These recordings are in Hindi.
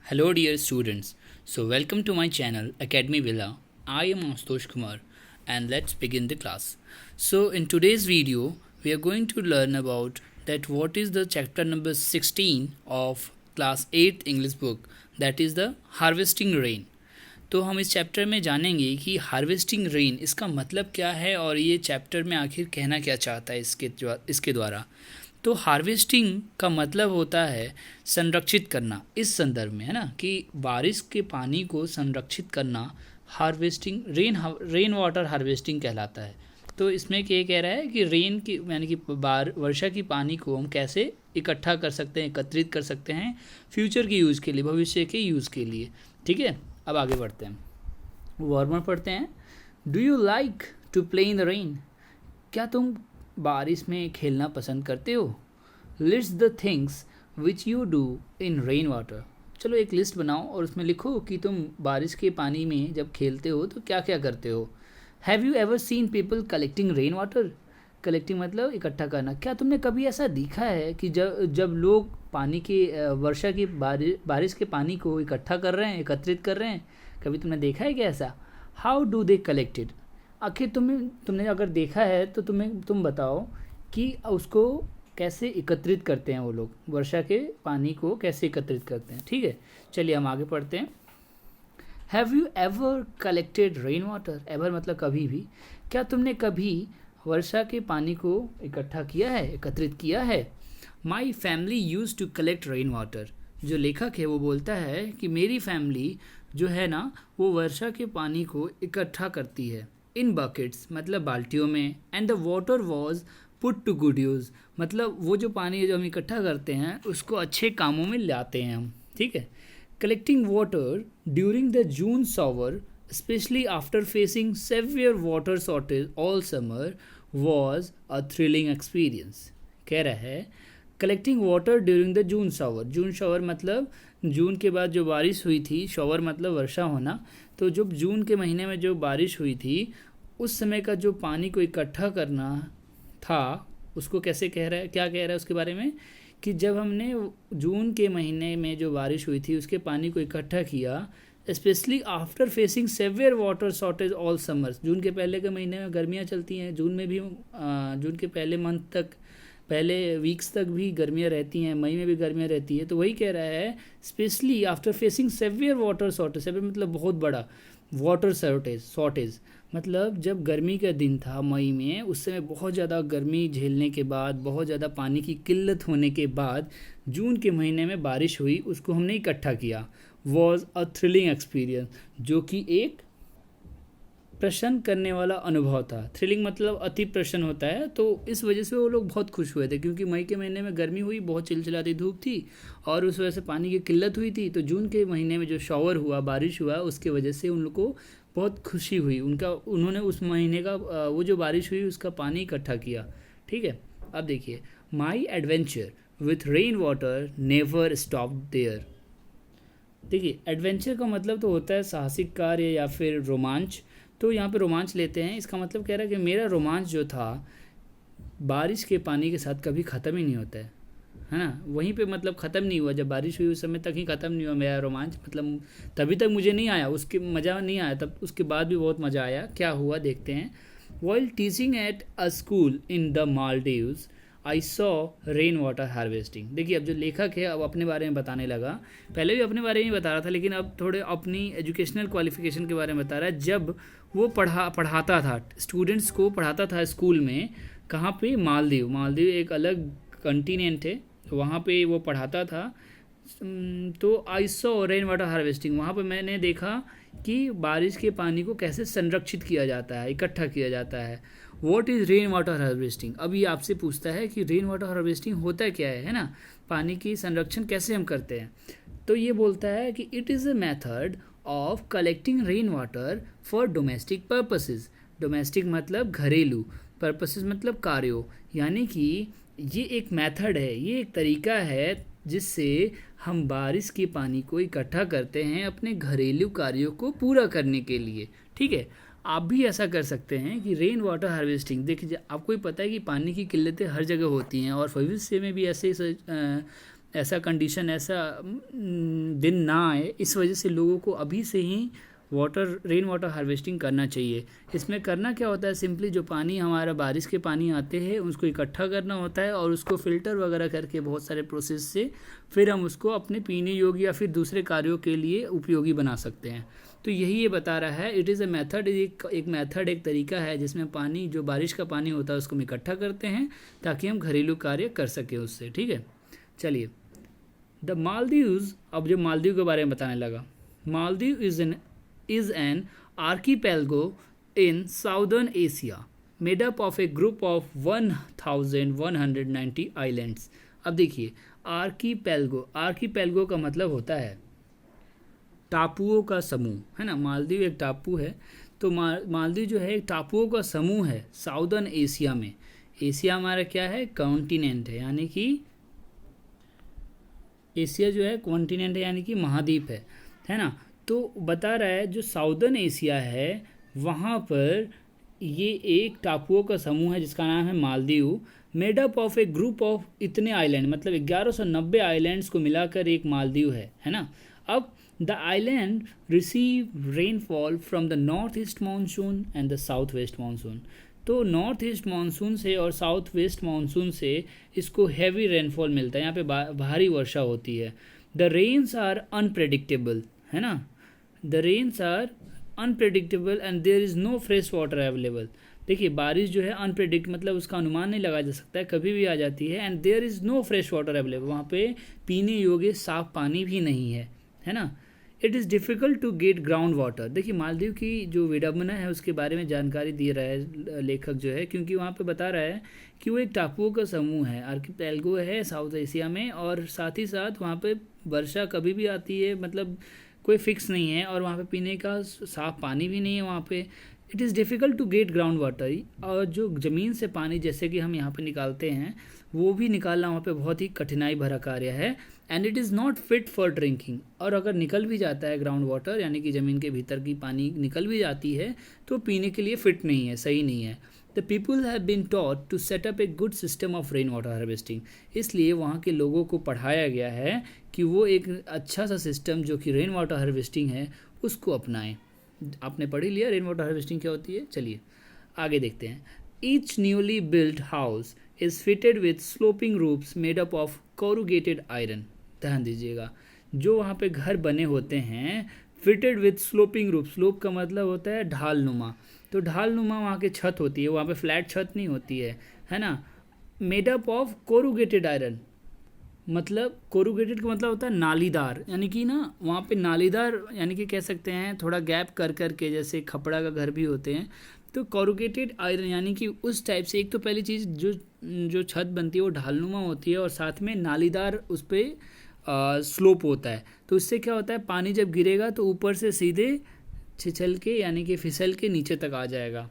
Hello, dear students. So, welcome to my channel Academy Villa. I am Astosh Kumar, and let's begin the class. So, in today's video, we are going to learn about that what is the chapter number 16 of class 8 English book, that is the harvesting rain. तो हम इस चैप्टर में जानेंगे कि हार्वेस्टिंग रेन इसका मतलब क्या है और ये चैप्टर में आखिर कहना क्या चाहता है इसके द्वारा। तो हार्वेस्टिंग का मतलब होता है संरक्षित करना, इस संदर्भ में है ना कि बारिश के पानी को संरक्षित करना हार्वेस्टिंग रेन वाटर हार्वेस्टिंग कहलाता है। तो इसमें क्या कह रहा है कि रेन की यानी कि वर्षा की पानी को हम कैसे इकट्ठा कर सकते हैं, एकत्रित कर सकते हैं फ्यूचर के यूज़ के लिए, भविष्य के यूज़ के लिए। ठीक है, अब आगे बढ़ते हैं, वार्मर पढ़ते हैं। Do you like to play in the rain? क्या तुम बारिश में खेलना पसंद करते हो? List the things which you do in rain water. चलो एक लिस्ट बनाओ और उसमें लिखो कि तुम बारिश के पानी में जब खेलते हो तो क्या क्या करते हो। Have you ever seen people collecting rain water? Collecting मतलब इकट्ठा करना। क्या तुमने कभी ऐसा देखा है कि जब लोग पानी के वर्षा की बारिश के पानी को इकट्ठा कर रहे हैं, एकत्रित कर रहे हैं? कभी तुमने देखा है क्या ऐसा? How do they collected? आखिर तुमने अगर देखा है तो तुम बताओ कि उसको कैसे एकत्रित करते हैं वो लोग, वर्षा के पानी को कैसे एकत्रित करते हैं। ठीक है, चलिए हम आगे पढ़ते हैं। Have you ever collected rain water? Ever मतलब कभी भी। क्या तुमने कभी वर्षा के पानी को इकट्ठा किया है, एकत्रित किया है? My family use to collect rain water. जो लेखक है वो बोलता है कि मेरी फैमिली जो है ना वो वर्षा के पानी को इकट्ठा करती है इन बकेट्स मतलब बाल्टियों में, and the water was put to good use मतलब वो जो पानी जो हम इकट्ठा करते हैं उसको अच्छे कामों में लाते हैं हम। ठीक है, collecting water during the June shower especially after facing severe water shortage all summer was a thrilling experience। कह रहा है collecting water during the June shower. June shower मतलब जून के बाद जो बारिश हुई थी, शॉवर मतलब वर्षा होना। तो जब जून के महीने में जो बारिश हुई थी उस समय का जो पानी को इकट्ठा करना था उसको कैसे कह रहा है, क्या कह रहा है उसके बारे में कि जब हमने जून के महीने में जो बारिश हुई थी उसके पानी को इकट्ठा किया, specially after facing severe water shortage all summers. जून के पहले के महीने में गर्मियाँ चलती हैं, जून में भी जून के पहले मंथ तक, पहले वीक्स तक भी गर्मियाँ रहती हैं, मई में भी गर्मियाँ रहती है। तो वही कह रहा है specially after facing severe water shortage. Severe मतलब बहुत बड़ा, वाटर शॉर्टेज मतलब जब गर्मी का दिन था मई में, उस समय बहुत ज़्यादा गर्मी झेलने के बाद, बहुत ज़्यादा पानी की किल्लत होने के बाद जून के महीने में बारिश हुई, उसको हमने इकट्ठा किया। वॉज अ थ्रिलिंग एक्सपीरियंस, जो कि एक प्रसन्न करने वाला अनुभव था। थ्रिलिंग मतलब अति प्रसन्न होता है, तो इस वजह से वो लोग बहुत खुश हुए थे क्योंकि मई के महीने में गर्मी हुई, बहुत चिलचिलाती धूप थी और उस वजह से पानी की किल्लत हुई थी। तो जून के महीने में जो शॉवर हुआ, बारिश हुआ, उसके वजह से उन लोग को बहुत खुशी हुई। उन्होंने उस महीने का वो जो बारिश हुई उसका पानी इकट्ठा किया। ठीक है, अब देखिए, my adventure with rain water never stop there. देखिए, एडवेंचर का मतलब तो होता है साहसिक कार्य या फिर रोमांच। तो यहाँ पे रोमांच लेते हैं, इसका मतलब कह रहा है कि मेरा रोमांच जो था बारिश के पानी के साथ कभी ख़त्म ही नहीं होता है ना। वहीं पे मतलब ख़त्म नहीं हुआ, जब बारिश हुई उस समय तक ही ख़त्म नहीं हुआ मेरा रोमांच, मतलब तभी तक मुझे नहीं आया, उसके मज़ा नहीं आया, तब उसके बाद भी बहुत मज़ा आया। क्या हुआ देखते हैं। While teaching at a school in the Maldives I saw rain water harvesting. देखिए, अब जो लेखक है अब अपने बारे में बताने लगा। पहले भी अपने बारे में बता रहा था लेकिन अब थोड़े अपनी एजुकेशनल क्वालिफिकेशन के बारे में बता रहा है। जब वो पढ़ाता था, स्टूडेंट्स को पढ़ाता था स्कूल में, कहाँ पे? मालदीव एक अलग कंटिनेंट है, वहाँ पे वो पढ़ाता था। तो I saw rain water harvesting, वहाँ पे मैंने देखा कि बारिश के पानी को कैसे संरक्षित किया जाता है, इकट्ठा किया जाता है। What is rain water harvesting? अब ये आपसे पूछता है कि रेन वाटर हार्वेस्टिंग होता क्या है ना, पानी की संरक्षण कैसे हम करते हैं। तो ये बोलता है कि it is a method of collecting rain water for domestic purposes. Domestic मतलब घरेलू, पर्पसेस मतलब कार्यों, यानी कि ये एक मेथड है, ये एक तरीका है जिससे हम बारिश के पानी को इकट्ठा करते हैं अपने घरेलू कार्यों को पूरा करने के लिए। ठीक है, आप भी ऐसा कर सकते हैं कि रेन वाटर हार्वेस्टिंग। देखिए, आपको ही पता है कि पानी की किल्लतें हर जगह होती हैं और भविष्य में भी ऐसे ऐसा कंडीशन, ऐसा दिन ना आए, इस वजह से लोगों को अभी से ही रेन वाटर हार्वेस्टिंग करना चाहिए। इसमें करना क्या होता है, सिंपली जो पानी हमारा बारिश के पानी आते हैं उसको इकट्ठा करना होता है और उसको फ़िल्टर वगैरह करके बहुत सारे प्रोसेस से फिर हम उसको अपने पीने योग्य या फिर दूसरे कार्यों के लिए उपयोगी बना सकते हैं। तो यही ये बता रहा है, इट इज़ अ मेथड, एक मेथड, एक तरीका है जिसमें पानी, जो बारिश का पानी होता है उसको हम इकट्ठा करते हैं ताकि हम घरेलू कार्य कर सकें उससे। ठीक है, चलिए। द मालदीव्स, अब जो मालदीव के बारे में बताने लगा। Maldives is an archipelago in southern Asia made up of a group of 1190 islands। अब देखिए, आर्कीपेलगो का मतलब होता है टापुओं का समूह, है ना। मालदीव एक टापू है, तो मालदीव जो है एक टापुओं का समूह है साउदर्न एशिया में। एशिया हमारा क्या है, कॉन्टिनेंट है, यानी कि एशिया जो है कॉन्टिनेंट है, यानी कि महाद्वीप है ना। तो बता रहा है जो साउदर्न एशिया है वहाँ पर ये एक टापुओं का समूह है जिसका नाम है Maldives, made up of A group of इतने आइलैंड, मतलब 1190 आइलैंड्स को मिलाकर एक मालदीव है ना। अब the island receive rainfall from the north east monsoon and the south west monsoon. तो नॉर्थ ईस्ट मानसून से और साउथ वेस्ट मानसून से इसको हैवी रेनफॉल मिलता है, यहाँ पे भारी वर्षा होती है। द रेन्स आर अनप्रेडिक्टेबल, है ना। The rains are unpredictable and there is no fresh water available. देखिए, बारिश जो है अनप्रेडिक्ट, मतलब उसका अनुमान नहीं लगाया जा सकता है, कभी भी आ जाती है। And there is no fresh water available, वहाँ पे पीने योग्य साफ पानी भी नहीं है ना। It is difficult to get ground water. देखिए, मालदीव की जो विडम्बना है उसके बारे में जानकारी दे रहा है लेखक जो है, क्योंकि वहाँ पे बता रहा है कि वो एक टापुओं का समूह है, आर्किपेलगो है साउथ एशिया में, और साथ ही साथ वहाँ पे वर्षा कभी भी आती है, मतलब कोई फिक्स नहीं है, और वहाँ पे पीने का साफ पानी भी नहीं है वहाँ पे। It is difficult to get ground water, और जो ज़मीन से पानी जैसे कि हम यहाँ पे निकालते हैं वो भी निकालना वहाँ पे बहुत ही कठिनाई भरा कार्य है। And it is not fit for drinking, और अगर निकल भी जाता है ग्राउंड वाटर, यानी कि ज़मीन के भीतर की पानी निकल भी जाती है, तो पीने के लिए फिट नहीं है, सही नहीं है। The people have been taught to set up a good system of rain water harvesting. इसलिए वहाँ के लोगों को पढ़ाया गया है कि वो एक अच्छा सा सिस्टम जो कि रेन वाटर हार्वेस्टिंग है उसको अपनाएं। आपने पढ़ ही लिया रेन वाटर हार्वेस्टिंग क्या होती है। चलिए आगे देखते हैं। Each newly build house is fitted with sloping roofs made up of corrugated iron. ध्यान दीजिएगा, जो वहाँ पे घर बने होते हैं fitted with sloping roof, slope का मतलब होता है ढाल नुमा, तो ढाल नुमा वहाँ की छत होती है, वहाँ पे फ्लैट छत नहीं होती है ना। Made up of corrugated iron, मतलब कोरुगेटेड का मतलब होता है नालीदार, यानी कि ना वहाँ पे नालीदार, यानी कि कह सकते हैं थोड़ा गैप कर कर के, जैसे खपड़ा का घर भी होते हैं, तो कोरुगेटेड आयरन यानी कि उस टाइप से। एक तो पहली चीज़ जो छत बनती है वो ढालनुमा होती है और साथ में नालीदार उस पर स्लोप होता है, तो इससे क्या होता है पानी जब गिरेगा तो ऊपर से सीधे छिछल के यानी कि फिसल के नीचे तक आ जाएगा।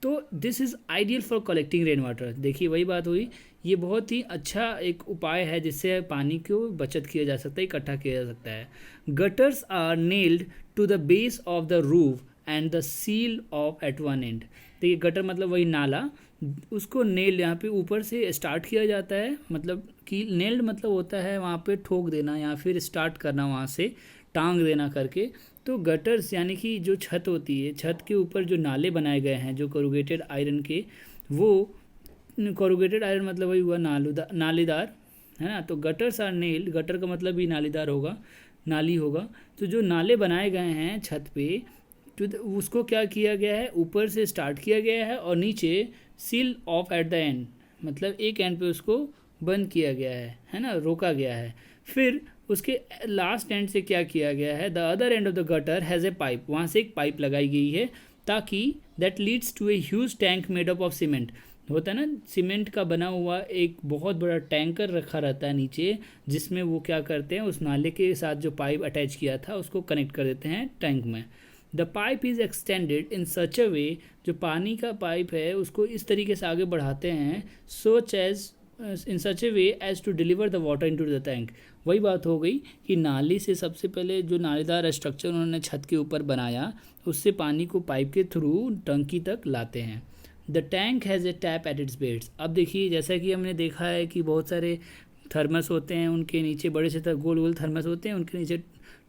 तो this is ideal for collecting rain water. देखिए वही बात हुई, ये बहुत ही अच्छा एक उपाय है जिससे पानी को बचत किया जा सकता है, इकट्ठा किया जा सकता है। Gutters are nailed to the base of the roof and the seal of at one end. देखिए गटर मतलब वही नाला, उसको नेल यहाँ पे ऊपर से स्टार्ट किया जाता है, मतलब कि नेल्ड मतलब होता है वहाँ पे ठोक देना या फिर स्टार्ट करना, वहाँ से टांग देना करके। तो गटर्स यानी कि जो छत होती है, छत के ऊपर जो नाले बनाए गए हैं जो कोरुगेटेड आयरन के, वो कोरुगेटेड आयरन मतलब वही हुआ नालीदार, है ना। तो गटर्स आर नेल्ड, गटर का मतलब भी नालीदार होगा, नाली होगा। तो जो नाले बनाए गए हैं छत पे, तो उसको क्या किया गया है, ऊपर से स्टार्ट किया गया है और नीचे seal of at the end, मतलब एक एंड पे उसको बंद किया गया है ना, रोका गया है। फिर उसके लास्ट एंड से क्या किया गया है, the other end of the gutter has a pipe, वहाँ से एक पाइप लगाई गई है ताकि that leads to a huge tank made up of cement. होता है ना, सीमेंट का बना हुआ एक बहुत बड़ा टैंकर रखा रहता है नीचे, जिसमें वो क्या करते हैं उस नाले के साथ जो पाइप अटैच किया था उसको कनेक्ट कर देते हैं टैंक में। The pipe is extended in such a way, जो पानी का पाइप है उसको इस तरीके से आगे बढ़ाते हैं, such as in such a way as to deliver the water into the tank. वही बात हो गई कि नाली से सबसे पहले जो नालीदार स्ट्रक्चर उन्होंने छत के ऊपर बनाया, उससे पानी को पाइप के थ्रू टंकी तक लाते हैं। The tank has a tap at its beds. अब देखिए जैसा कि हमने देखा है कि बहुत सारे थर्मस होते हैं, उनके नीचे बड़े से गोल गोल थर्मस होते हैं, उनके नीचे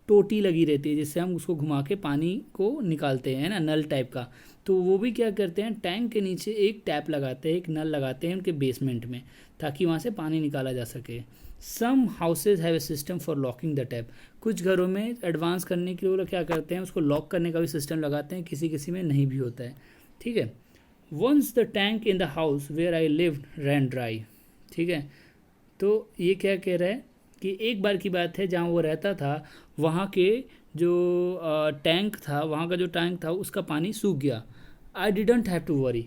टोटी लगी रहती है जिससे हम उसको घुमा के पानी को निकालते हैं ना, नल टाइप का। तो वो भी क्या करते हैं, टैंक के नीचे एक टैप लगाते हैं, एक नल लगाते हैं उनके बेसमेंट में, ताकि वहाँ से पानी निकाला जा सके। Some houses have a system for locking the tap. कुछ घरों में एडवांस करने के लिए वो लोग क्या करते हैं, उसको लॉक करने का भी सिस्टम लगाते हैं, किसी किसी में नहीं भी होता है। ठीक है। Once the tank in the house where I lived ran dry. ठीक है। तो ये क्या कह रहा है कि एक बार की बात है जहाँ वो रहता था, वहाँ के जो टैंक था, वहाँ का जो टैंक था उसका पानी सूख गया। I didn't have to worry.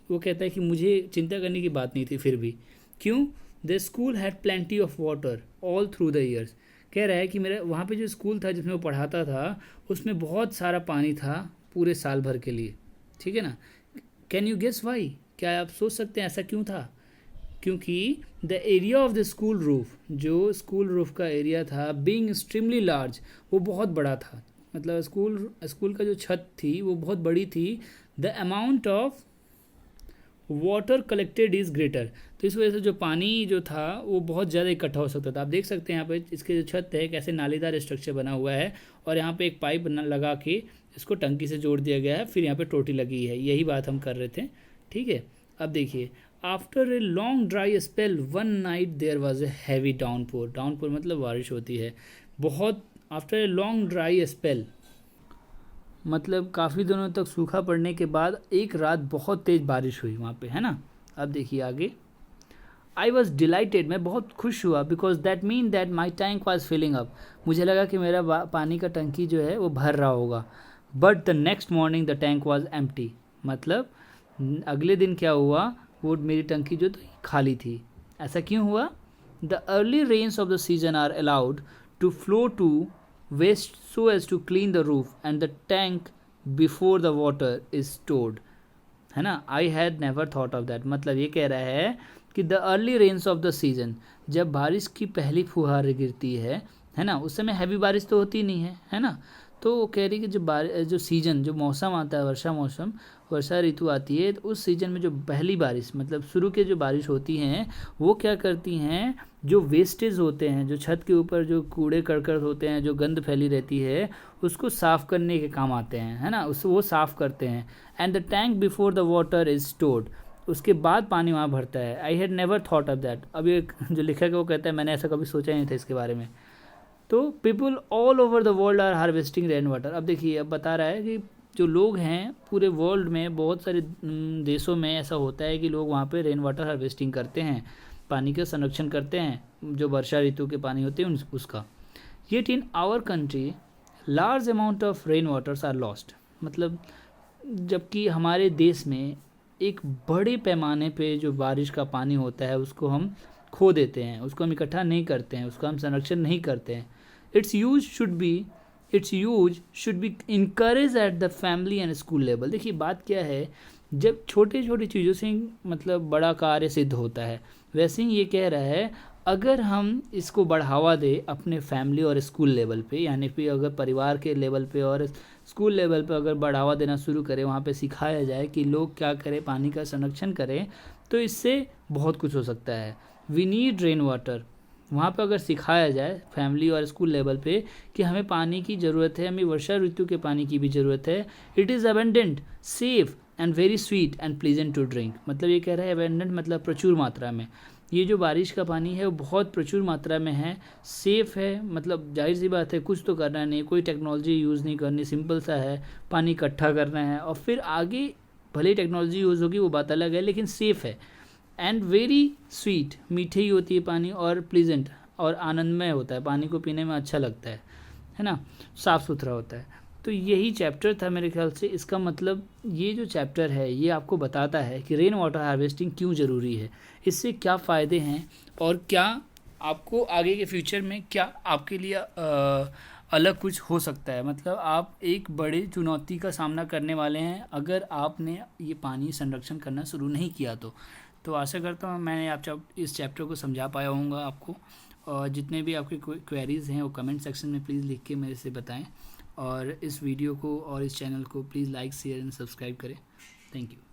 वो कहता है कि मुझे चिंता करने की बात नहीं थी फिर भी। क्यों? The school had plenty of water all through the years. कह रहा है कि मेरा वहाँ पे जो स्कूल था जिसमें वो पढ़ाता था, उसमें बहुत सारा पानी था पूरे साल भर के लिए। ठीक है ना। Can you guess why? क्या आप सोच सकते हैं ऐसा क्यों था? क्योंकि the area of the school roof, जो स्कूल रूफ का एरिया था, बीइंग एक्सट्रीमली लार्ज, वो बहुत बड़ा था। मतलब स्कूल का जो छत थी वो बहुत बड़ी थी। The amount of water collected is greater. तो इस वजह से जो पानी जो था वो बहुत ज़्यादा इकट्ठा हो सकता था। आप देख सकते हैं यहाँ पे इसके जो छत है कैसे नालीदार स्ट्रक्चर बना हुआ है, और यहाँ पे एक पाइप लगा के इसको टंकी से जोड़ दिया गया है, फिर यहाँ पे टोटी लगी है। यही बात हम कर रहे थे। ठीक है। अब देखिए, after a long dry spell one night there was a heavy downpour. Downpour मतलब बारिश होती है बहुत। After a long dry spell मतलब काफ़ी दिनों तक सूखा पड़ने के बाद एक रात बहुत तेज़ बारिश हुई वहाँ पे, है ना। अब देखिए आगे। आई वॉज डिलाइटेड, मैं बहुत खुश हुआ, because that mean that my tank was filling up. मुझे लगा कि मेरा पानी का टंकी जो है वो भर रहा होगा। But the next morning the tank was empty. मतलब अगले दिन क्या हुआ, वो मेरी टंकी जो थी खाली थी। ऐसा क्यों हुआ? The early rains of the season are allowed to flow to waste so as to clean the roof and the tank before the water is stored, है ना। I had never thought of that। मतलब ये कह रहा है कि the early rains of the season, जब बारिश की पहली फुहार गिरती है ना, उस समय हैवी बारिश तो होती नहीं है ना। तो वो कह रही कि जो सीजन, जो मौसम आता है, वर्षा ऋतु आती है, तो उस सीजन में जो पहली बारिश मतलब शुरू के जो बारिश होती हैं, वो क्या करती हैं, जो वेस्टेज होते हैं, जो छत के ऊपर जो कूड़े करकट होते हैं, जो गंद फैली रहती है, उसको साफ़ करने के काम आते हैं, है ना। उसको वो साफ़ करते हैं। And the tank before the water is stored, उसके बाद पानी वहाँ भरता है। I had never thought of that. अब ये जो लेखक है वो कहता है मैंने ऐसा कभी सोचा ही नहीं था इसके बारे में। तो people all over the world are harvesting rain water. अब देखिए, अब बता रहा है कि जो लोग हैं पूरे वर्ल्ड में, बहुत सारे देशों में ऐसा होता है कि लोग वहाँ पे रेन वाटर हार्वेस्टिंग करते हैं, पानी का संरक्षण करते हैं, जो वर्षा ऋतु के पानी होते हैं उसका। Yet in our country large amount of rain waters are lost. मतलब जबकि हमारे देश में एक बड़े पैमाने पे जो बारिश का पानी होता है उसको हम खो देते हैं, उसको हम इकट्ठा नहीं करते हैं, उसका हम संरक्षण नहीं करते हैं। It's use should be encourage at the family and school level. देखिए बात क्या है, जब छोटे छोटी चीज़ों से मतलब बड़ा कार्य सिद्ध होता है, वैसे ही ये कह रहा है अगर हम इसको बढ़ावा दें अपने फैमिली और स्कूल लेवल पे, यानी कि अगर परिवार के लेवल पे और स्कूल लेवल पे अगर बढ़ावा देना शुरू करें, वहाँ पे सिखाया जाए कि लोग क्या करें, पानी का संरक्षण करें, तो इससे बहुत कुछ हो सकता है। We need rain water. वहाँ पे अगर सिखाया जाए फैमिली और स्कूल लेवल पे कि हमें पानी की ज़रूरत है, हमें वर्षा ऋतु के पानी की भी ज़रूरत है। It is abundant, safe and very sweet and pleasant to drink. मतलब ये कह रहा है अबेंडेंट मतलब प्रचुर मात्रा में। ये जो बारिश का पानी है वो बहुत प्रचुर मात्रा में है, सेफ़ है, मतलब जाहिर सी बात है कुछ तो करना नहीं, कोई टेक्नोलॉजी यूज़ नहीं करनी, सिंपल सा है, पानी इकट्ठा करना है और फिर आगे भले ही टेक्नोलॉजी यूज़ होगी वो बात अलग है, लेकिन सेफ़ है। एंड वेरी स्वीट, मीठी ही होती है पानी, और प्लीजेंट और आनंदमय होता है, पानी को पीने में अच्छा लगता है ना, साफ़ सुथरा होता है। तो यही चैप्टर था मेरे ख्याल से। इसका मतलब ये जो चैप्टर है ये आपको बताता है कि रेन वाटर हार्वेस्टिंग क्यों ज़रूरी है, इससे क्या फ़ायदे हैं और क्या आपको आगे के फ्यूचर में क्या आपके लिए अलग कुछ हो सकता है। मतलब आप एक बड़ी चुनौती का सामना करने वाले हैं अगर आपने ये पानी संरक्षण करना शुरू नहीं किया तो आशा करता हूँ मैंने आप इस चैप्टर को समझा पाया होऊंगा आपको। और जितने भी आपके क्वेरीज़ हैं वो कमेंट सेक्शन में प्लीज़ लिख के मेरे से बताएं, और इस वीडियो को और इस चैनल को please like share and subscribe करें। Thank you.